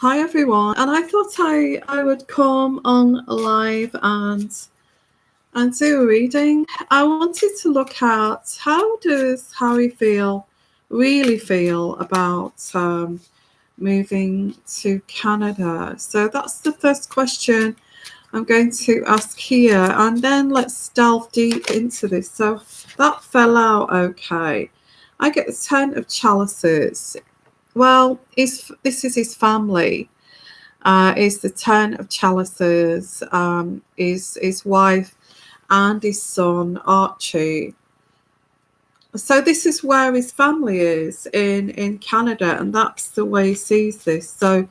Hi everyone, and I thought I would come on live and do a reading. I wanted to look at how does Harry really feel about moving to Canada. So that's the first question I'm going to ask here, and then let's delve deep into this. So that fell out okay. I get the Ten of Chalices. Well, this is his family. Is the Ten of Chalices, is his wife and his son Archie. So this is where his family is in Canada, and that's the way he sees this. So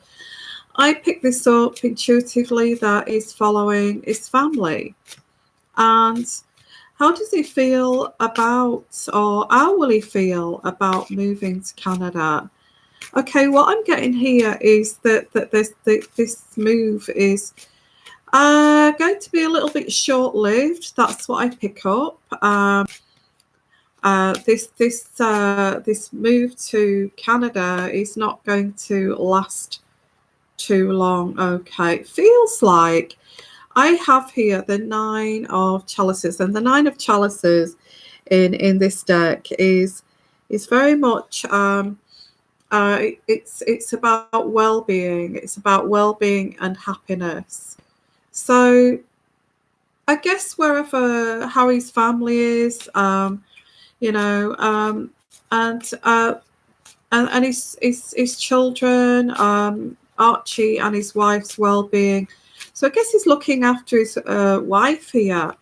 I picked this up intuitively that he's following his family. And how does he feel about, or how will he feel about moving to Canada? Okay, what I'm getting here is that this move is going to be a little bit short-lived. That's what I pick up. This move to Canada is not going to last too long. Okay, it feels like I have here the Nine of Chalices, and the Nine of Chalices in this deck is very much. It's about well-being. It's about well-being and happiness. So I guess wherever Harry's family is, you know, and his children, Archie and his wife's well-being. So I guess he's looking after his wife here,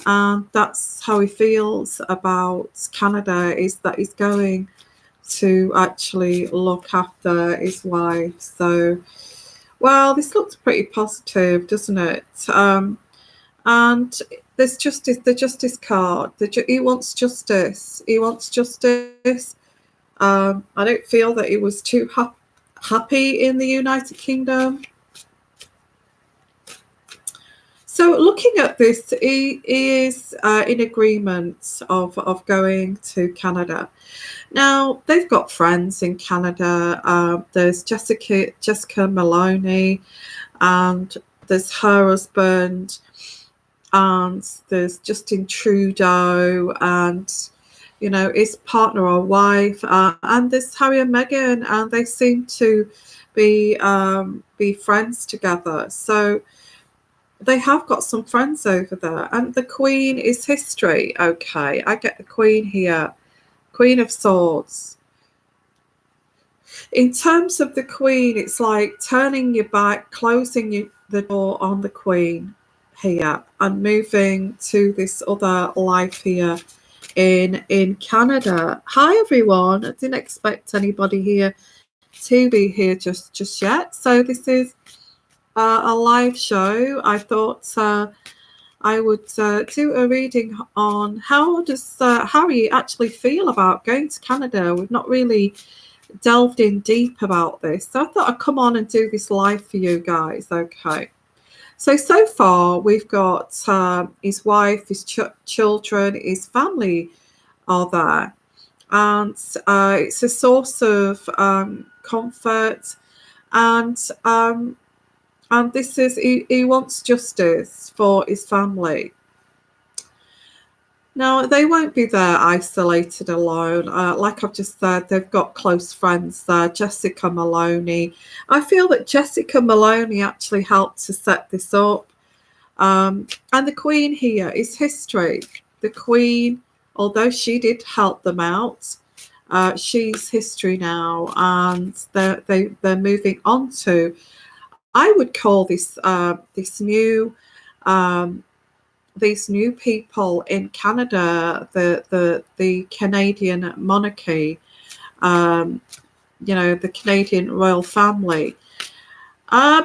and that's how he feels about Canada. Is that he's going to actually look after his wife. So, well, this looks pretty positive, doesn't it? And there's justice, the justice card. He wants justice. He wants justice. I don't feel that he was too happy in the United Kingdom. So looking at this, he is in agreement of going to Canada. Now, they've got friends in Canada. There's Jessica Maloney, and there's her husband, and there's Justin Trudeau, and, you know, his partner or wife, and there's Harry and Meghan, and they seem to be friends together. So they have got some friends over there, and the Queen is history. Okay, I get the Queen here. Queen of Swords. In terms of the Queen, it's like turning your back, closing the door on the Queen here, and moving to this other life here in Canada. Hi everyone. I didn't expect anybody here to be here just yet. So this is a live show. I thought I would do a reading on how does Harry actually feel about going to Canada. We've not really delved in deep about this, so I thought I'd come on and do this live for you guys. Okay, so far we've got his wife, his children, his family are there, and it's a source of comfort, and this is he wants justice for his family. Now, they won't be there isolated alone. Like I've just said, they've got close friends there. Jessica Maloney. I feel that Jessica Maloney actually helped to set this up. And the Queen here is history. The Queen, although she did help them out, she's history now, and they're moving on to. I would call this these new people in Canada, the Canadian monarchy, the Canadian royal family,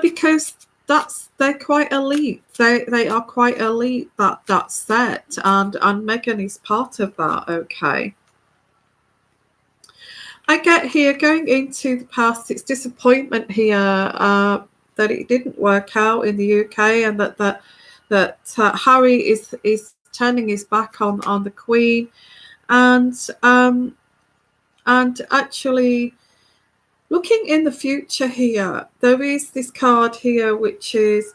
because they're quite elite. They are quite elite. That's set, and Meghan is part of that. Okay. I get here going into the past. It's disappointment here that it didn't work out in the UK, and that Harry is turning his back on the Queen, and actually Looking in the future here, there is this card here which is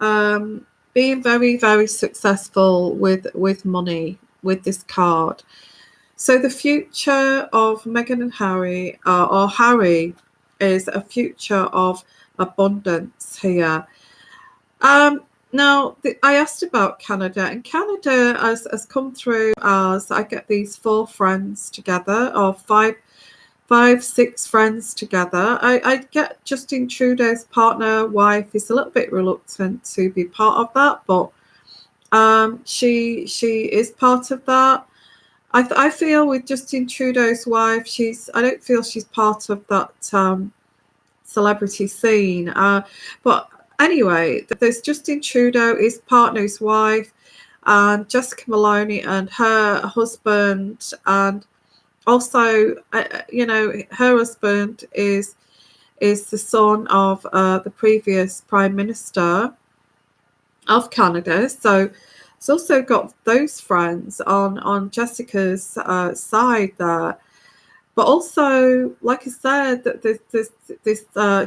being very, very successful with money with this card. So the future of Meghan and Harry, or Harry, is a future of abundance here. Now, I asked about Canada, and Canada has come through as I get these 4 friends together, or five, 6 friends together. I get Justin Trudeau's partner, wife, is a little bit reluctant to be part of that, but she is part of that. I feel with Justin Trudeau's wife, I don't feel she's part of that celebrity scene. But anyway, there's Justin Trudeau, his partner's wife, and Jessica Maloney and her husband, and also, her husband is the son of the previous Prime Minister of Canada. So it's also got those friends on Jessica's side there. But also, like I said, that this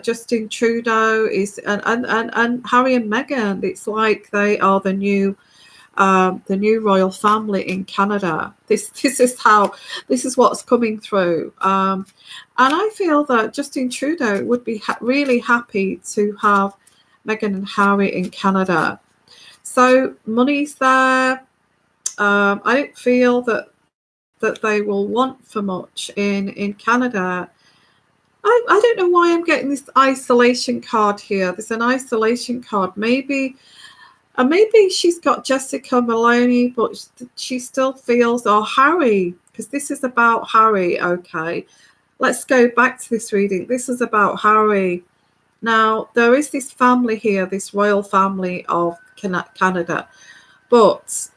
Justin Trudeau is and Harry and Meghan. It's like they are the new royal family in Canada. This is what's coming through, and I feel that Justin Trudeau would be really happy to have Meghan and Harry in Canada. So money's there. I don't feel that they will want for much in Canada. I don't know why I'm getting this isolation card here. There's an isolation card. Maybe she's got Jessica Maloney, but she still feels, or Harry, because this is about Harry. Okay, let's go back to this reading. This is about Harry. Now, there is this family here, this royal family of Canada, but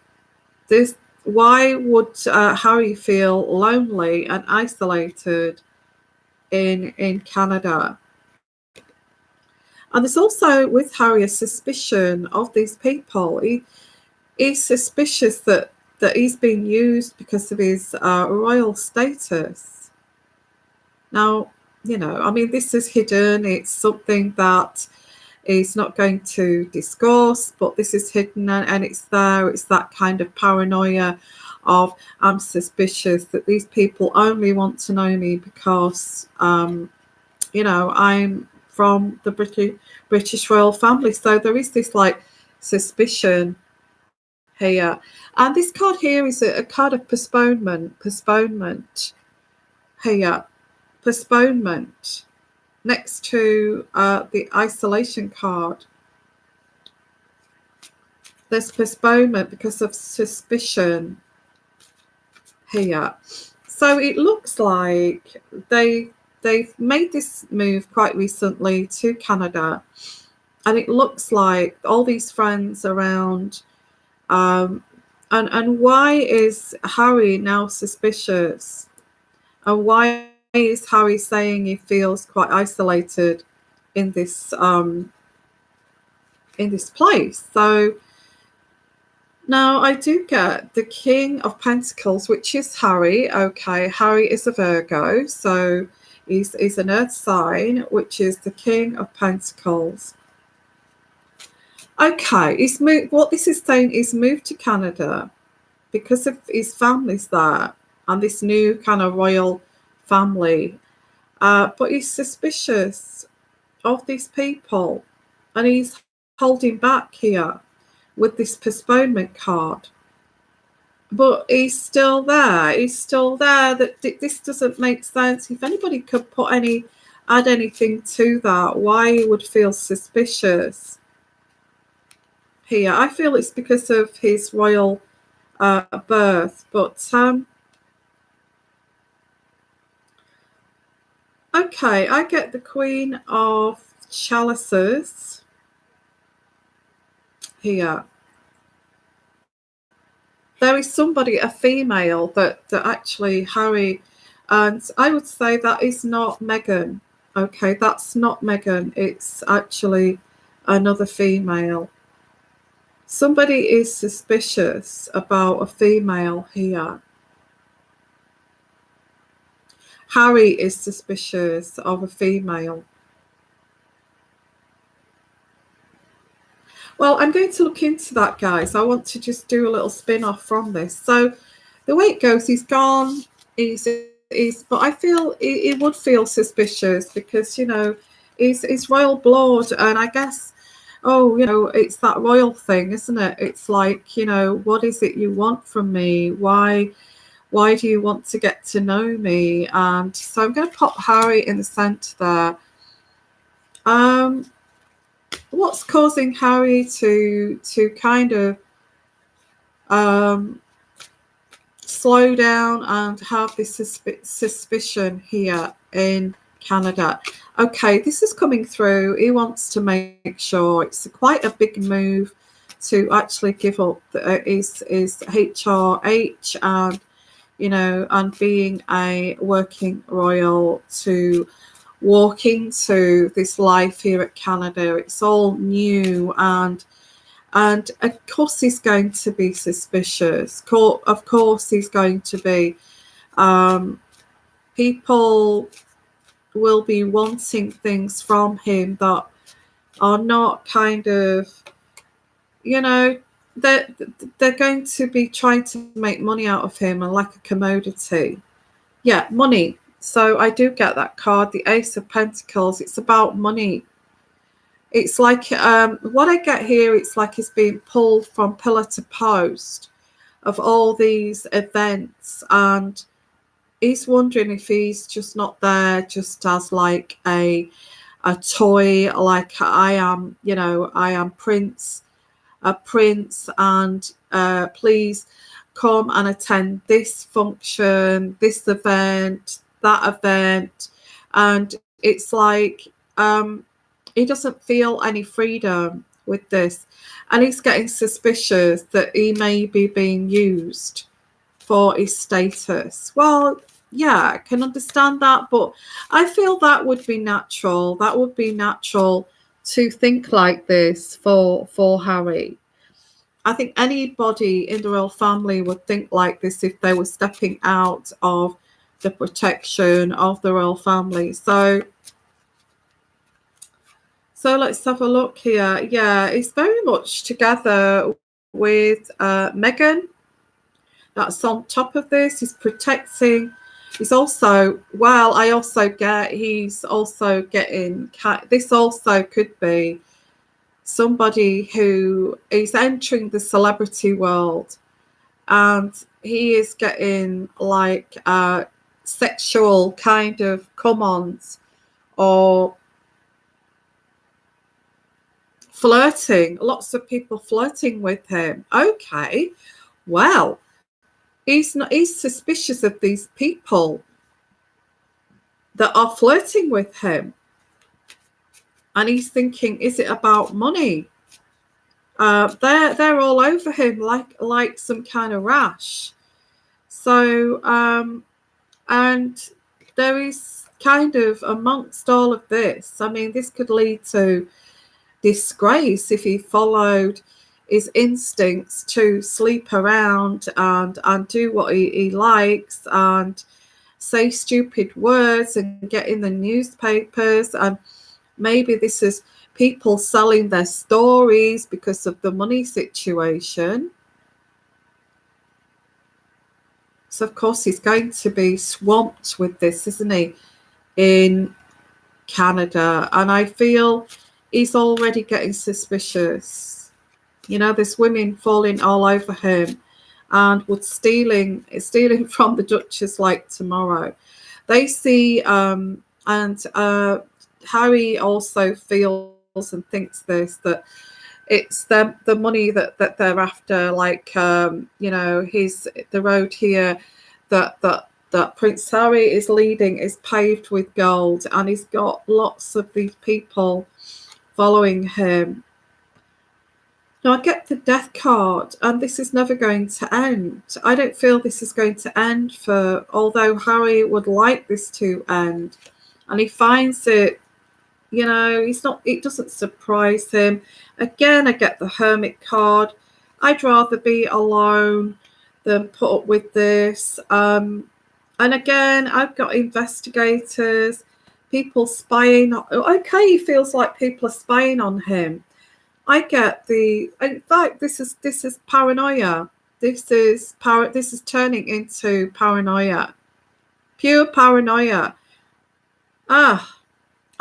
why would Harry feel lonely and isolated in Canada? And there's also with Harry a suspicion of these people. He's suspicious that he's being used because of his royal status. Now, I mean, this is hidden. It's something that he's not going to discuss, but this is hidden and it's there. It's that kind of paranoia of, I'm suspicious that these people only want to know me because, I'm from the British royal family. So there is this like suspicion here. And this card here is a card of postponement here. Postponement next to the isolation card. There's postponement because of suspicion here. So it looks like they've made this move quite recently to Canada, and it looks like all these friends around. And why is Harry now suspicious? And why is Harry saying he feels quite isolated in this place? So now I do get the King of Pentacles, which is Harry. Okay, Harry is a Virgo, so he's an earth sign, which is the King of Pentacles. Okay, he's moved. What this is saying is moved to Canada because of his family's there and this new kind of royal family. But he's suspicious of these people, and he's holding back here with this postponement card. But he's still there. He's still there. That this doesn't make sense. If anybody could add anything to that, why he would feel suspicious here. I feel it's because of his royal birth, but okay, I get the Queen of Chalices here. There is somebody, a female, that actually Harry, and I would say that is not Meghan. Okay, that's not Meghan. It's actually another female. Somebody is suspicious about a female here. Harry is suspicious of a female. Well, I'm going to look into that, guys. I want to just do a little spin off from this. So the way it goes, he's gone. But I feel it would feel suspicious because he's royal blood, and I guess, oh, it's that royal thing, isn't it? It's like, what is it you want from me? Why do you want to get to know me? And so I'm going to pop Harry in the centre there. What's causing Harry to kind of slow down and have this suspicion here in Canada? Okay, this is coming through. He wants to make sure. It's quite a big move to actually give up his HRH and and being a working royal to walk into this life here at Canada. It's all new, and of course he's going to be suspicious. Of course he's going to be. People will be wanting things from him that are not kind of, they're going to be trying to make money out of him and like a commodity. Yeah, money. So I do get that card, the Ace of Pentacles. It's about money. It's like what I get here, it's like he's being pulled from pillar to post of all these events, and he's wondering if he's just not there just as like a toy, like I am, I am a prince, and please come and attend this function, this event, that event. And it's like he doesn't feel any freedom with this, and he's getting suspicious that he may be being used for his status. Well, yeah, I can understand that, but I feel that would be natural. That would be natural to think like this for Harry. I think anybody in the royal family would think like this if they were stepping out of the protection of the royal family. So let's have a look here. Yeah, it's very much together with Meghan. That's on top of this. He's protecting. He's also, well, I also get he's also getting, this also could be somebody who is entering the celebrity world, and he is getting like sexual kind of come-ons or flirting, lots of people flirting with him. Okay, well, he's suspicious of these people that are flirting with him, and he's thinking, is it about money? They're all over him like some kind of rash. So and there is kind of, amongst all of this, I mean, this could lead to disgrace if he followed his instincts to sleep around and do what he likes and say stupid words and get in the newspapers. And maybe this is people selling their stories because of the money situation. So of course he's going to be swamped with this, isn't he, in Canada? And I feel he's already getting suspicious. There's women falling all over him and would stealing from the Duchess like tomorrow. They see and Harry also feels and thinks this, that it's the money that they're after, like the road here that Prince Harry is leading is paved with gold, and he's got lots of these people following him. Now I get the Death card, and this is never going to end. I don't feel this is going to end, although Harry would like this to end, and he finds it, it doesn't surprise him. Again, I get the Hermit card. I'd rather be alone than put up with this. And And again, I've got investigators, people spying on, okay, he feels like people are spying on him. I get in fact, this is paranoia. This is turning into paranoia. Pure paranoia. I'd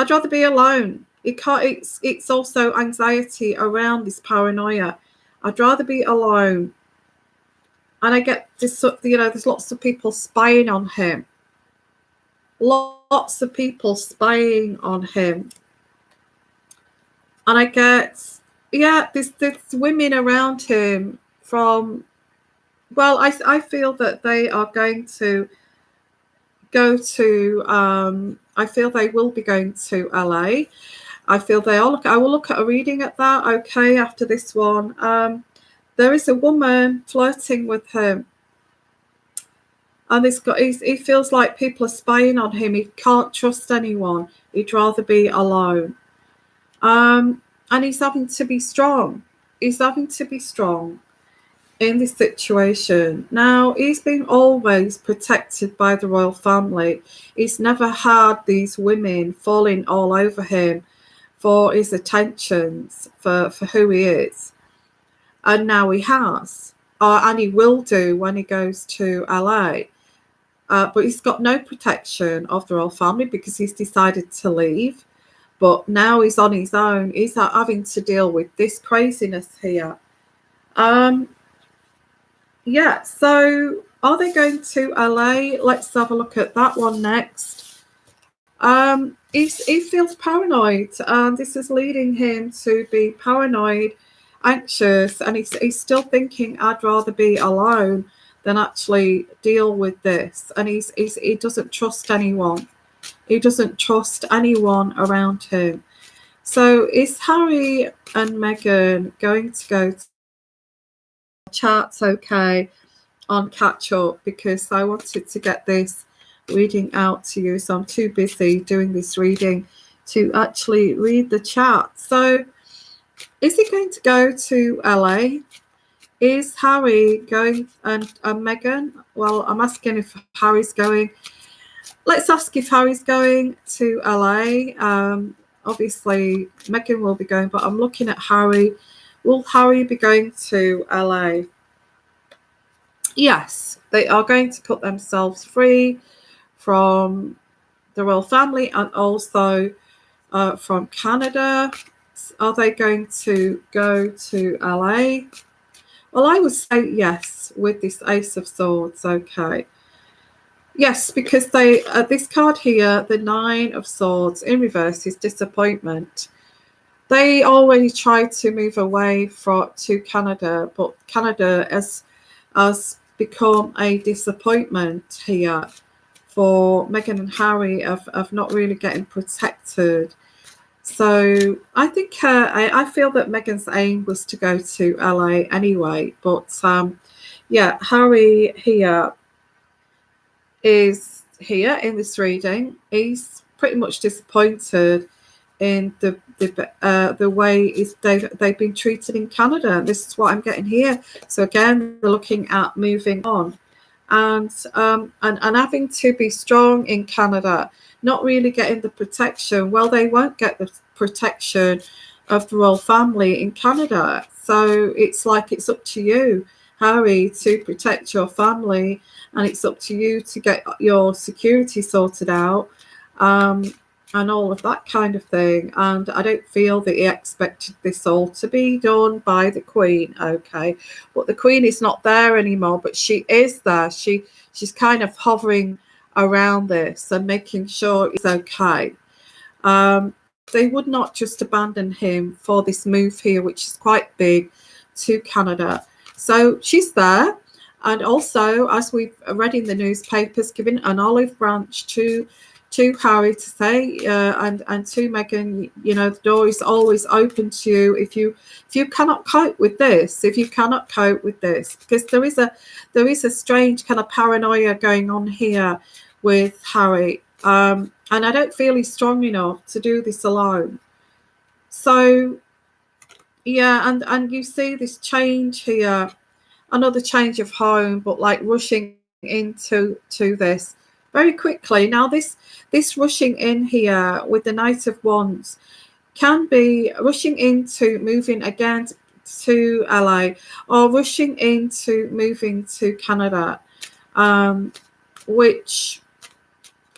rather be alone. It's also anxiety around this paranoia. I'd rather be alone. And I get this, there's lots of people spying on him. Lots of people spying on him. And I get, there's women around him from, well, I feel that they are going to go to, I feel they will be going to LA. I feel I will look at a reading at that, okay, after this one. There is a woman flirting with him. And he feels like people are spying on him. He can't trust anyone. He'd rather be alone. And he's having to be strong. He's having to be strong in this situation. Now, he's been always protected by the royal family. He's never had these women falling all over him for his attentions, for who he is. And now he has. And he will do when he goes to LA. But he's got no protection of the royal family because he's decided to leave. But now he's on his own. He's having to deal with this craziness here. Yeah, so are they going to LA? Let's have a look at that one next. He feels paranoid, and this is leading him to be paranoid, anxious, and he's still thinking, I'd rather be alone than actually deal with this. And he doesn't trust anyone. He doesn't trust anyone around him. So is Harry and Meghan going to go to chats, okay, on catch up? Because I wanted to get this reading out to you, so I'm too busy doing this reading to actually read the chat. So is he going to go to LA? Is Harry going, and Meghan? Well, I'm asking if Harry's going. Let's ask if Harry's going to LA. Obviously, Meghan will be going, but I'm looking at Harry. Will Harry be going to LA? Yes, they are going to put themselves free from the royal family and also from Canada. Are they going to go to LA? Well, I would say yes with this Ace of Swords, okay. Yes, because this card here, the Nine of Swords in reverse, is disappointment. They already tried to move away to Canada, but Canada has become a disappointment here for Meghan and Harry of not really getting protected. So I think I feel that Meghan's aim was to go to LA anyway, but Harry here is here in this reading. He's pretty much disappointed in the way they've been treated in Canada. This is what I'm getting here. So again, we're looking at moving on and having to be strong in Canada, not really getting the protection. Well, they won't get the protection of the royal family in Canada. So it's like it's up to you, Harry, to protect your family, and it's up to you to get your security sorted out, and all of that kind of thing. And I don't feel that he expected this all to be done by the Queen, okay? But the Queen is not there anymore, but she is there. She's kind of hovering around this and making sure it's okay. They would not just abandon him for this move here, which is quite big, to Canada. So she's there. And also, as we've read in the newspapers, giving an olive branch to Harry to say, and to Meghan, the door is always open to you if you cannot cope with this, because there is a strange kind of paranoia going on here with Harry, and I don't feel he's strong enough to do this alone. So and you see this change here, another change of home, but like rushing into this very quickly. Now this rushing in here with the Knight of Wands can be rushing into moving again to LA, or rushing into moving to Canada, which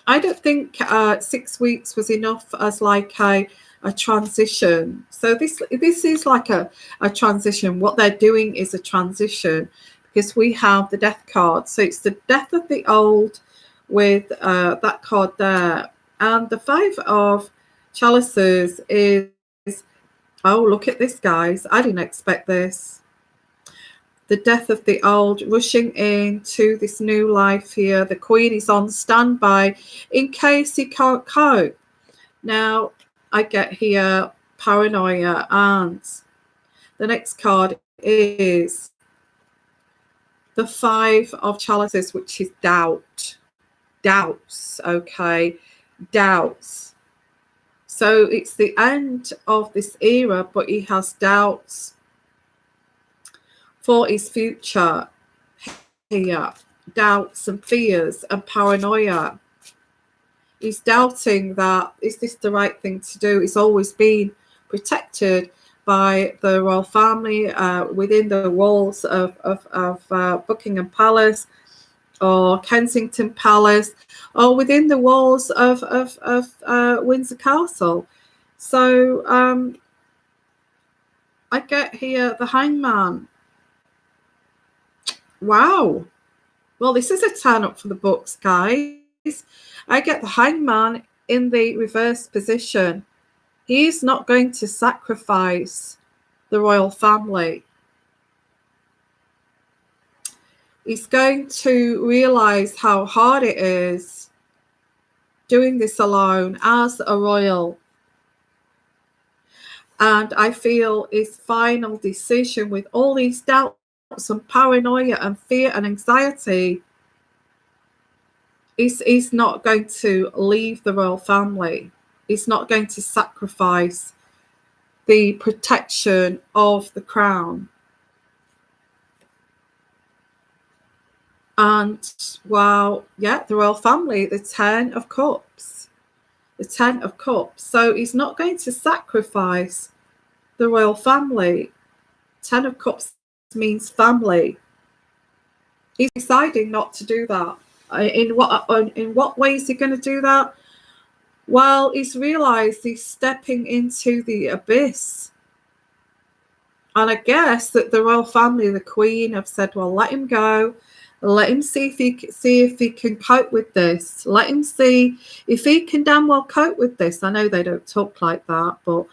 I don't think 6 weeks was enough as like a transition. So this is like a transition. What they're doing is a transition, because we have the Death card. So it's the death of the old with that card there. And the Five of Chalices is, oh, look at this, guys. I didn't expect this. The death of the old, rushing into this new life here. The Queen is on standby in case he can't cope. Now, I get here paranoia, and the next card is the Five of Chalices, which is doubt. Doubts, okay? Doubts. So it's the end of this era, but he has doubts for his future here. Doubts and fears and paranoia. He's doubting that, is this the right thing to do? He's always been protected by the royal family within the walls of Buckingham Palace or Kensington Palace, or within the walls of Windsor Castle. So I get here the Hangman. Wow. Well, this is a turn up for the books, guys. I get the Hangman in the reverse position. He's not going to sacrifice the royal family. He's going to realize how hard it is doing this alone as a royal. And I feel his final decision, with all these doubts and paranoia and fear and anxiety, he's not going to leave the royal family. He's not going to sacrifice the protection of the crown. And well, yeah, the royal family, the Ten of Cups. The Ten of Cups. So he's not going to sacrifice the royal family. Ten of Cups means family. He's deciding not to do that. In what way is he going to do that? Well, he's realized he's stepping into the abyss. And I guess that the royal family, the Queen, have said, well, let him go. Let him see if he can cope with this. Let him see if he can damn well cope with this. I know they don't talk like that, but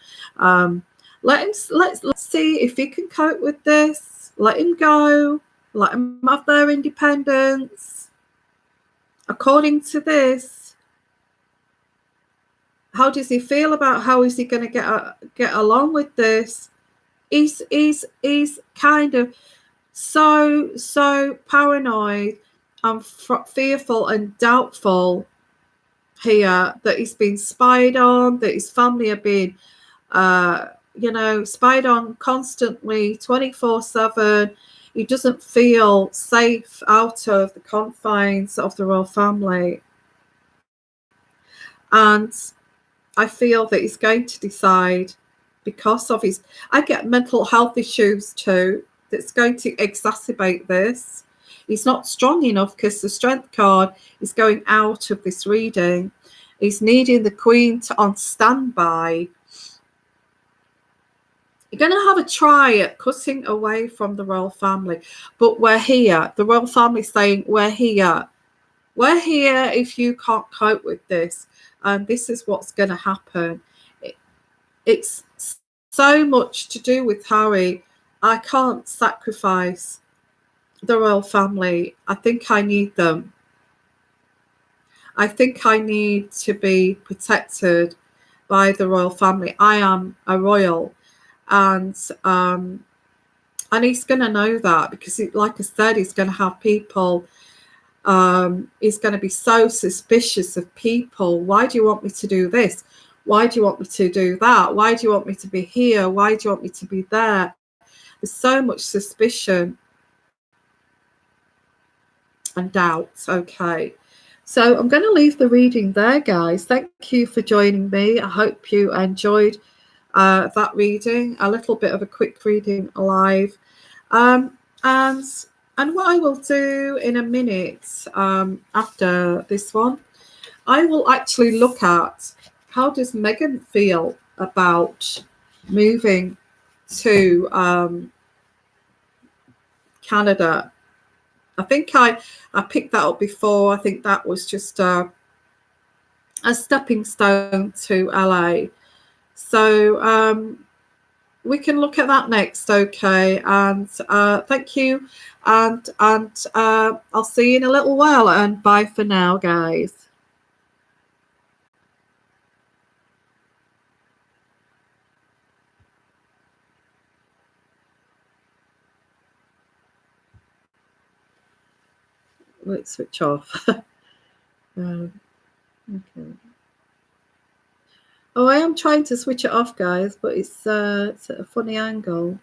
let's see if he can cope with this. Let him go. Let him have their independence. According to this, how does he feel about how is he going to get along with this? He's kind of so paranoid and fearful and doubtful here that he's been spied on, that his family are being spied on constantly 24/7. He doesn't feel safe out of the confines of the royal family. And I feel that he's going to decide, because of his, I get mental health issues too, that's going to exacerbate this. He's not strong enough, because the Strength card is going out of this reading. He's needing the Queen to on standby. You're going to have a try at cutting away from the royal family, but we're here. The royal family saying, we're here. We're here if you can't cope with this. And this is what's going to happen. It's so much to do with Harry. I can't sacrifice the royal family. I think I need them. I think I need to be protected by the royal family. I am a royal. And he's going to know that, because like I said, he's going to have people, he's going to be so suspicious of people. Why do you want me to do this? Why do you want me to do that? Why do you want me to be here? Why do you want me to be there? There's so much suspicion and doubt. Okay, So I'm going to leave the reading there, guys. Thank you for joining me. I hope you enjoyed that reading, a little bit of a quick reading live. Um, and and what I will do in a minute after this one, I will actually look at how does Megan feel about moving to Canada. I think I picked that up before. I think that was just a stepping stone to LA. So we can look at that next, okay? And thank you, and I'll see you in a little while. And bye for now, guys. Let's switch off. Okay. Oh, I am trying to switch it off, guys, but it's at a funny angle.